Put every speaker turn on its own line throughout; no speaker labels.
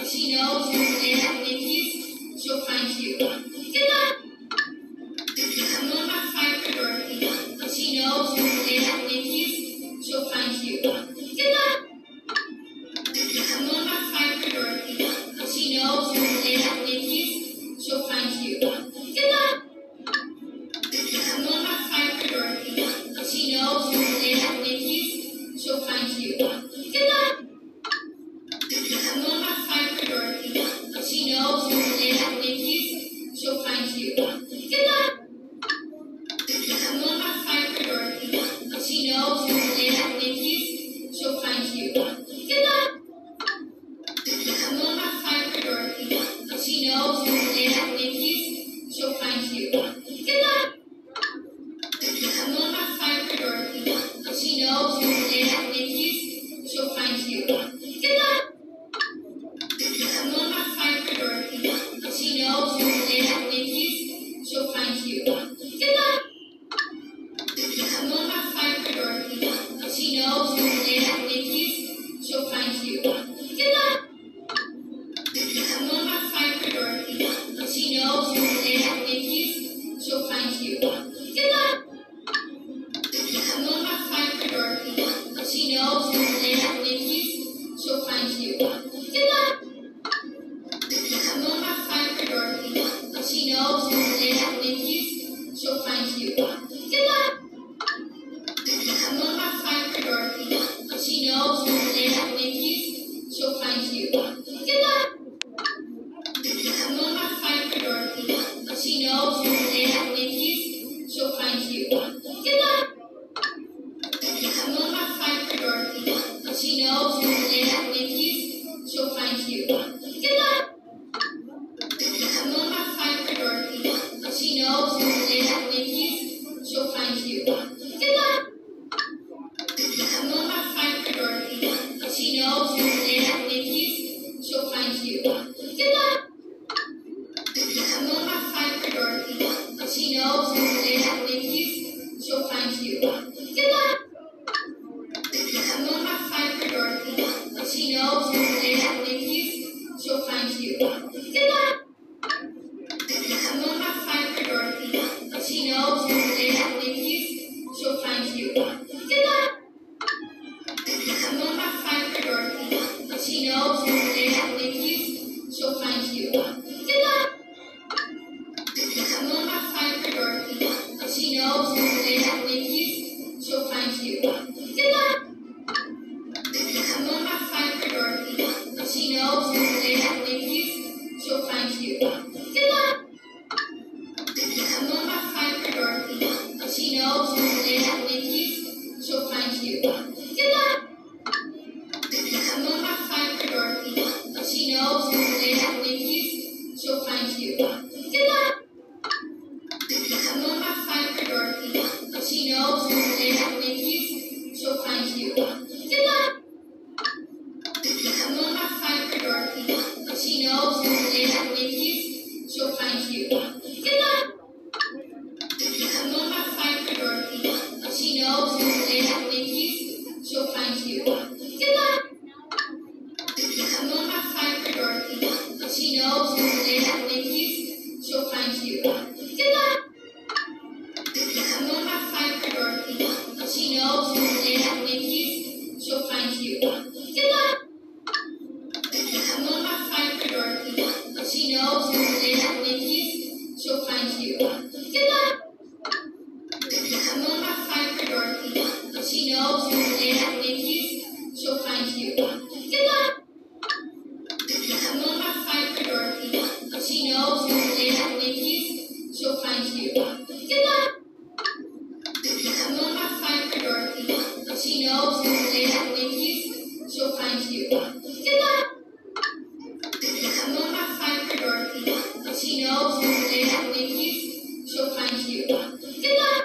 She knows that if you, she'll find you. Good luck. I'm on my fire priority. She knows that if you, she'll find you. Good luck. I'm on my fire priority. She knows that if you, she'll find you. Good luck. I'm on my fire priority. She knows that if you, she'll find you. Good luck. I'm on my fire priority. She knows that if you, she'll find you. Good luck. I'm on my fire priority. She knows that if you, she'll find you. Good luck. I'm on my fire priority. She knows that if you, she'll find you. Good luck. I'm on my fire priority. She knows that if you, she'll find you. Good luck. I'm on my fire priority. She knows that if you, she'll find you. Good luck. I'm on my fire priority. She knows that if you, she'll find you. Good luck. I'm on my fire priority. She knows that if you, she'll find you. Good luck. I'm on my fire priority. She knows that if you, she'll find you. Good luck. I'm on my fire priority. She knows that if you, she'll find you. Good luck. I'm on my fire priority. She knows that if you, she'll find you. Good luck. I'm on my fire priority. She knows that if you, she'll find you. Good luck. I'm on my fire priority. She knows that if you, she'll find you. Good luck. I'm on my fire priority. She knows that if you, she'll find you. Good luck. I'm on my fire priority. She knows that if you, she'll find you. Good luck. I'm on my fire priority. She knows that if you, she'll find you. Good luck. I'm on my fire priority. She knows that if you, she'll find you. Good luck. I'm on my fire priority. She knows that if you, she'll find you. Good luck. I'm on my fire priority. She knows that if you, she'll find you. Good luck. I'm on my fire priority. She knows that if you, she'll find you. Good luck. I'm on my fire priority. She knows that if you, she'll find you. Good luck. I'm on my fire priority. She knows that if you, she'll find you. Good luck. I'm on my fire priority. She knows that if you, she'll find you. Good luck. I'm on my fire priority. She knows that if you, she'll find you. Good luck. I'm on my fire priority. She knows that if you, she'll find you. Good luck. I'm on my fire priority. She knows that if you, she'll find you. Good luck. I'm on my fire priority. She knows that if you, she'll find you. Good luck. I'm on my fire priority. She knows that if you, she'll find you. Good luck. I'm on my fire priority. She knows that if you, she'll find you. Good luck. I'm on my fire priority. She knows that if you, she'll find you. Good luck. I'm on my fire priority. She knows that if you, she'll find you. Good luck. I'm on my fire priority. She knows that if you, she'll find you. Good luck. I'm on my fire priority. She knows that if you, she'll find you. Good luck.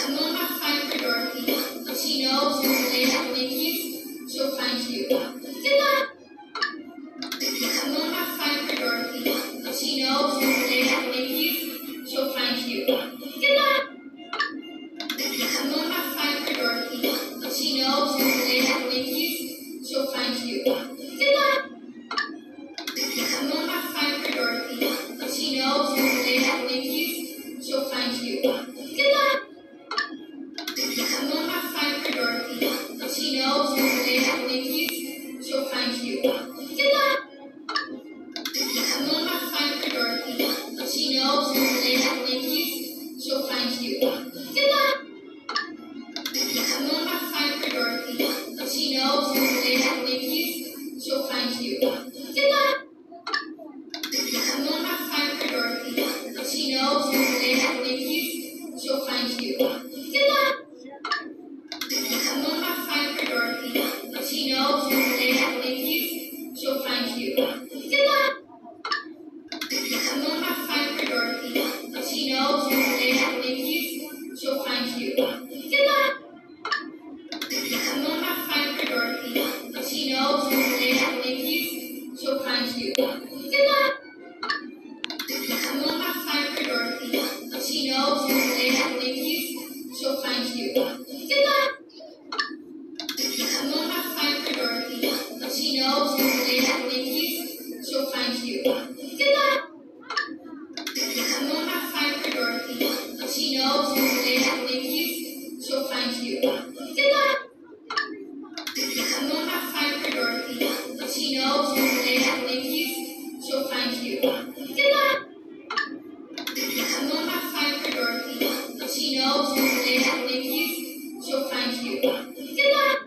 I'm on my fire priority. She knows that if you, she'll find you. Good luck. I'm on my fire priority. She knows that if you, she'll find you. Good luck. I'm on my fire priority. She knows that if you, she'll find you. Good luck. knows you're there with you, she'll find you. Good luck! You won't have time for Dorothy, but she knows you're there with you, she'll find you. Good luck! You won't have time for Dorothy, but she knows you're there with you, she'll find you. Good luck! You won't have time for Dorothy, but she knows you're there with you, she'll find you. Good luck! You won't have time for Dorothy, but she knows you're there with you, she'll find you. Good luck! You won't have time for Dorothy, but she knows you're there with you, she'll find you. Good luck!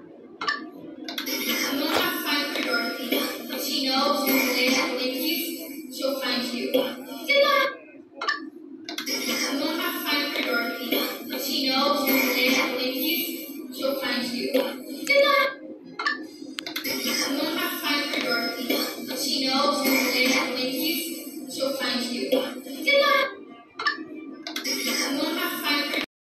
You won't have time for Dorothy, but she knows you're there with you, she'll find you. Good luck! You won't have time for Dorothy, but she knows you're there with you, she'll find you. Good luck! You won't have time for Dorothy, but she knows you're there